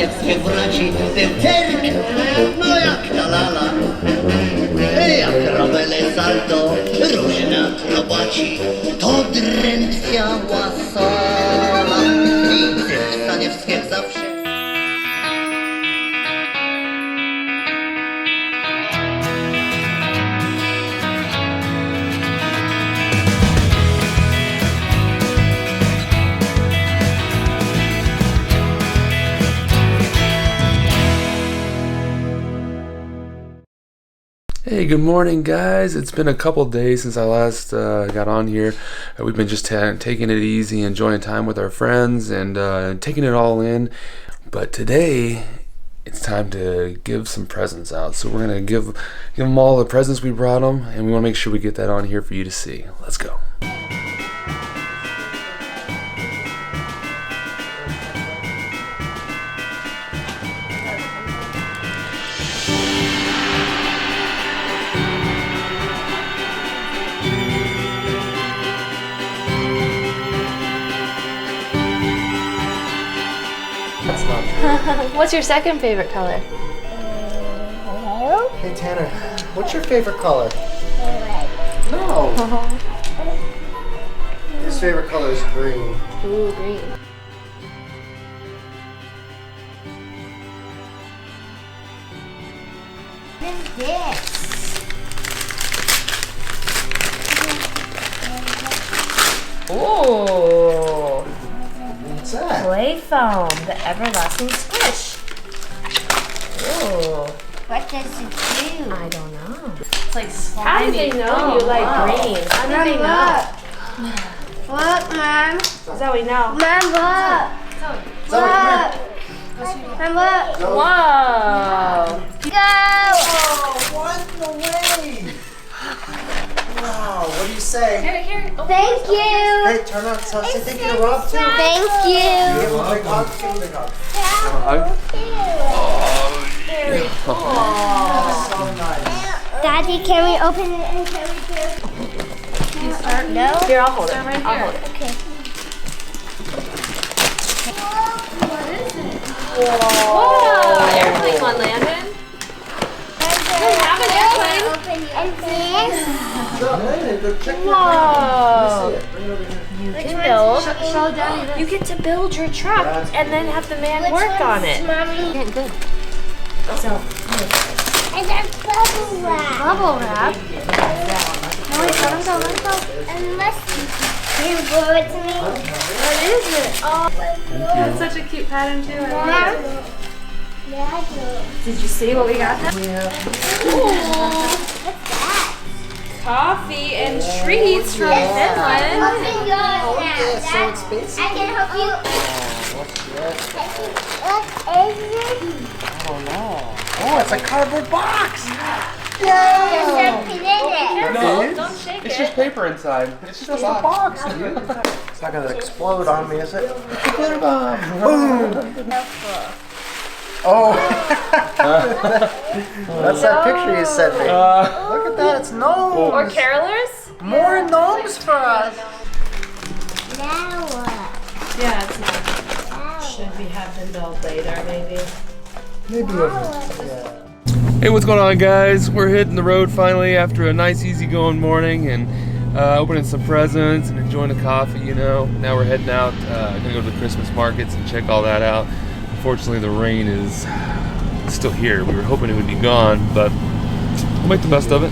staniewskie braci, tym terkiem, no jak ta lala. Jak robele salto, różne akrobaci, to drętwiała sala. I cyrk staniewski jak zawsze. Hey, good morning guys. It's been a couple days since I last got on here. We've been just taking it easy, enjoying time with our friends and taking it all in. But today it's time to give some presents out. So we're going to give them all the presents we brought them, and we want to make sure we get that on here for you to see. Let's go. What's your second favorite color? Hey Tanner, what's your favorite color? Red. No. His favorite color is green. Ooh, green. What is this? Ooh. What's that? Play foam, the everlasting squish. Ooh. What does it do? I don't know. It's like slimy. How did they know you like green? How did they know? Look, Mom. Zoe, no. Mom, look. Zoe, come here. Mom, look. Whoa. Go. Oh, what the way? Wow, what do you say? Here. Oh, Thank you. Hey, turn on, say thank you to Rob too. Thank you. Give him a big hug, give him a big hug. Very cool. So nice. Daddy, can we open it and can we do? No. Here, I'll hold it. right I'll here. hold it. Okay. Whoa. Airplane one, Landon. Have an airplane. And then Whoa. Let me see it. Bring it over here. You can build. Show Daddy this. You get to build your truck and then have the man work on it. Mommy. Yeah, good. So, And then bubble wrap. bubble wrap. No, wait, let him go. Unless you can blow it to me. What is it? Oh, That's such a cute pattern too. I love it. did you see what we got? We have What's that? Coffee and treats from Finland. Open yours now. yeah, so expensive. I can help you. What's that? What is it? I don't know. Oh, it's a cardboard box. There's something in it. No, Don't shake it's it. just paper inside. It's just a box, dude. It's not gonna explode on me, is it? Boom! Oh, that's that picture you sent me. Look at that, it's gnomes. Or carolers? More gnomes for us. Now what? Yeah, it's not. Should we have them build later, maybe? Maybe yeah. Hey, what's going on guys? We're hitting the road finally after a nice easy going morning and opening some presents and enjoying a coffee, you know. Now we're heading out, gonna go to the Christmas markets and check all that out. Unfortunately the rain is still here. We were hoping it would be gone, but we'll make the best of it.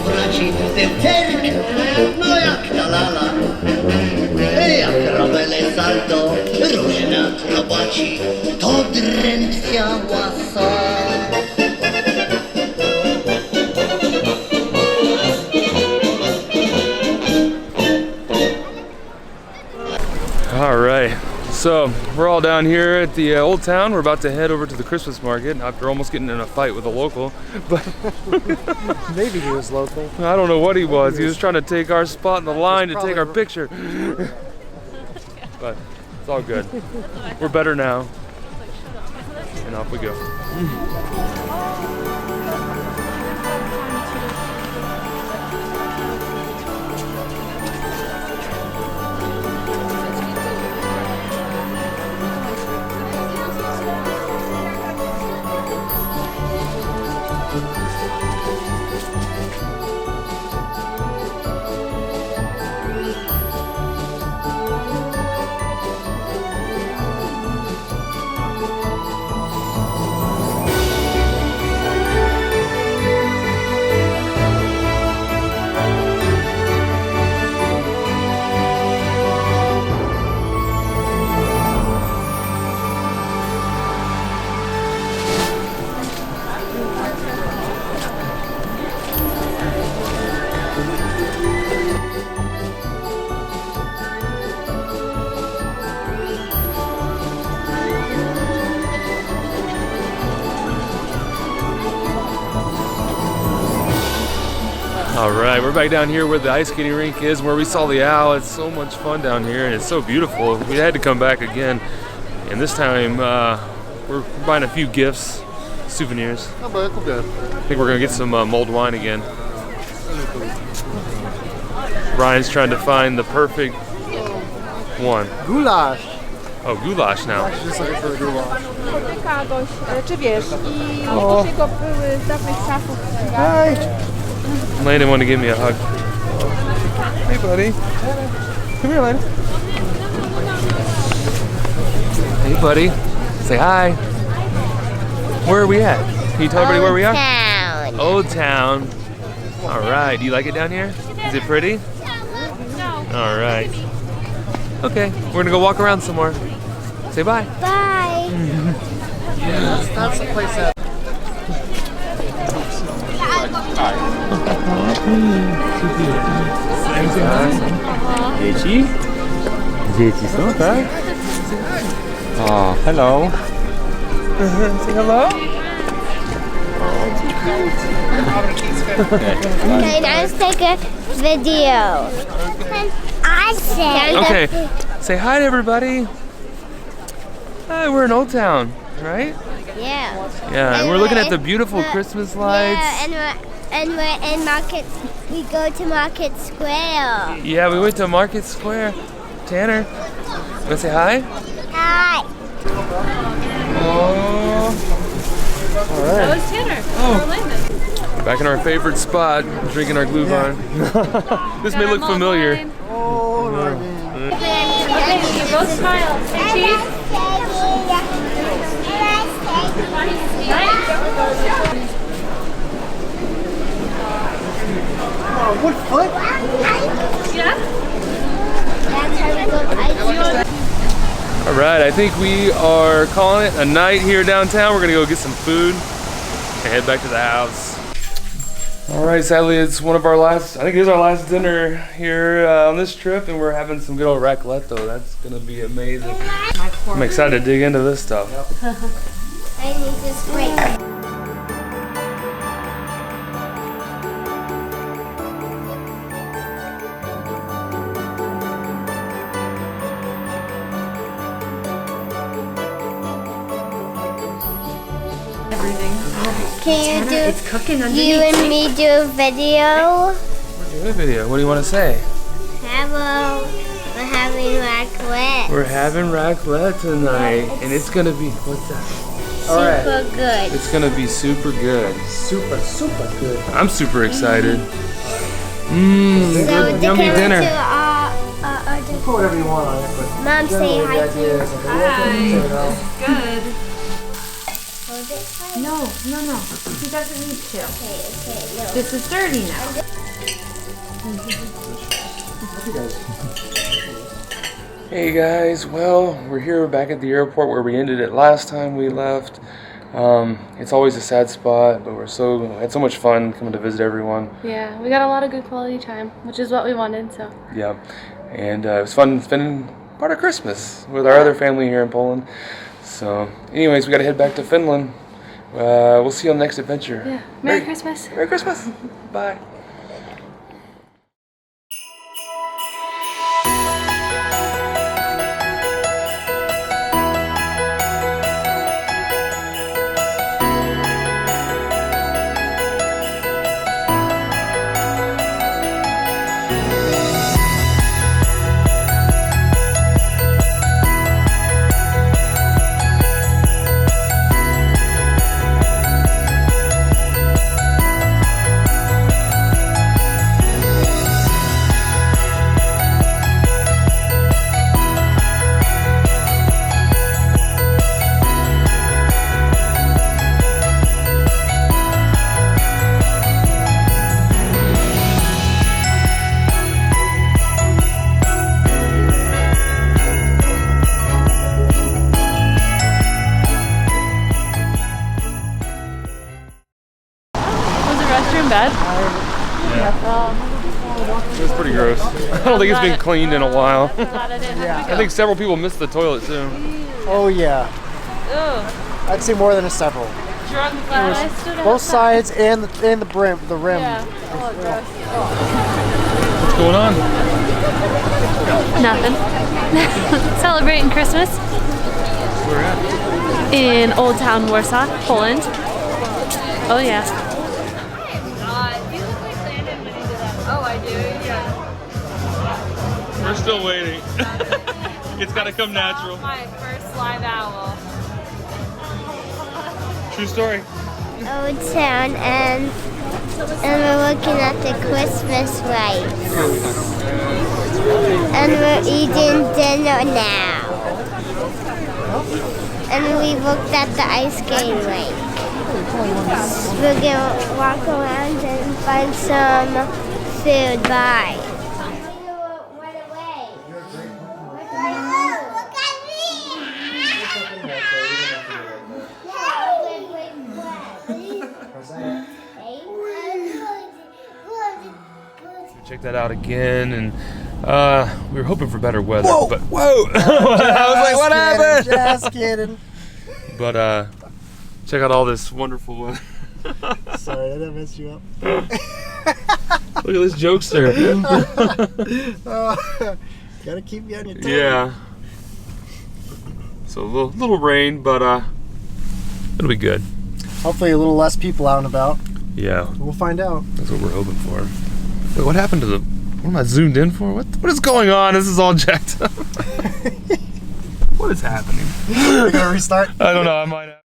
braci, ty w cyrk, no jak ta lala. Jak robele salto, różne akrobaci, to drętwia Warsaw. All right, so we're all down here at the old town. We're about to head over to the Christmas market after almost getting in a fight with a local. But Maybe he was local. I don't know what he was. He was trying to take our spot in the line to take our picture. But it's all good. We're better now. And off we go. All right, we're back down here where the ice skating rink is, where we saw the owl. It's so much fun down here, and it's so beautiful. We had to come back again, and this time we're buying a few gifts, souvenirs. I think we're gonna get some mulled wine again. Ryan's trying to find the perfect one. Goulash. Oh, goulash now. Just looking for a goulash. Czy wiesz, i do tego były z dawnych czasów. Hi. Landon wanted to give me a hug. Hey, buddy. Come here, Landon. Hey, buddy. Say hi. Where are we at? Can you tell everybody where we are? Town. Old Town. All right. Do you like it down here? Is it pretty? All right. Okay. We're gonna go walk around some more. Say bye. Bye. That's the place that. Dzieci? Dzieci są, tak? O, hello. Say hello. Okay, now let's take a video. I said. Okay. Say hi to everybody. Hi, we're in Old Town, right? Yeah. Yeah, and we're looking at the beautiful Christmas lights. Yeah, and we're in Market. We go to Market Square. Yeah, we went to Market Square. Tanner, wanna say hi? Hi. Oh. All right. That was Tanner. Oh. Back in our favorite spot, drinking our Glühwein. This may look familiar. Oh, Okay, you both smile. And cheese. what foot? Yeah? All right, I think we are calling it a night here downtown. We're gonna go get some food and head back to the house. All right, sadly it's one of our last, I think it is our last dinner here on this trip, and we're having some good old raclette though. That's gonna be amazing. I'm excited to dig into this stuff. I need this break. Can you do? It's cooking underneath. You and me do a video. Do a video. What do you want to say? Hello, we're having raclette. We're having raclette tonight, and it's gonna be, what's that? Super good. It's gonna be super good. Super, super good. I'm super excited. So Good, yummy dinner. Put whatever you want on it, but Mom, say generally hi the idea to. is like a little bit, you know. Good. hold it? No. He doesn't need to. Okay, no. This is dirty now. Hey guys, well, we're here back at the airport where we ended it last time we left. It's always a sad spot, but had so much fun coming to visit everyone. Yeah, we got a lot of good quality time, which is what we wanted, so. Yeah, and it was fun spending part of Christmas with our other family here in Poland. So, anyways, we gotta head back to Finland. We'll see you on the next adventure. Yeah, Merry Christmas. Merry Christmas. Bye. Bad? It was pretty gross. I don't think it's been cleaned in a while. Yeah. I think several people missed the toilet too. Oh yeah. Ugh. I'd say more than several. Drunk glad I stood Both sides and the brim, the rim. Yeah. Oh, gross. What's going on? Nothing. Celebrating Christmas Where at? in Old Town Warsaw, Poland. Oh yeah. We're still waiting. It's gotta come natural. My first live owl. True story. Old Town, and we're looking at the Christmas lights. And we're eating dinner now. And we looked at the ice skating rink. We're gonna walk around and find some food. Bye. Check that out again, and we were hoping for better weather. But whoa! I was like, what happened? Just kidding. But check out all this wonderful weather. Sorry, did I mess you up? Look at this jokester. Gotta keep you on your toes. Yeah. So a little rain, but it'll be good. Hopefully a little less people out and about. Yeah. We'll find out. That's what we're hoping for. Wait, what happened to the... What am I zoomed in for? What is going on? This is all jacked up. What is happening? We're gonna restart. I don't know. I might have...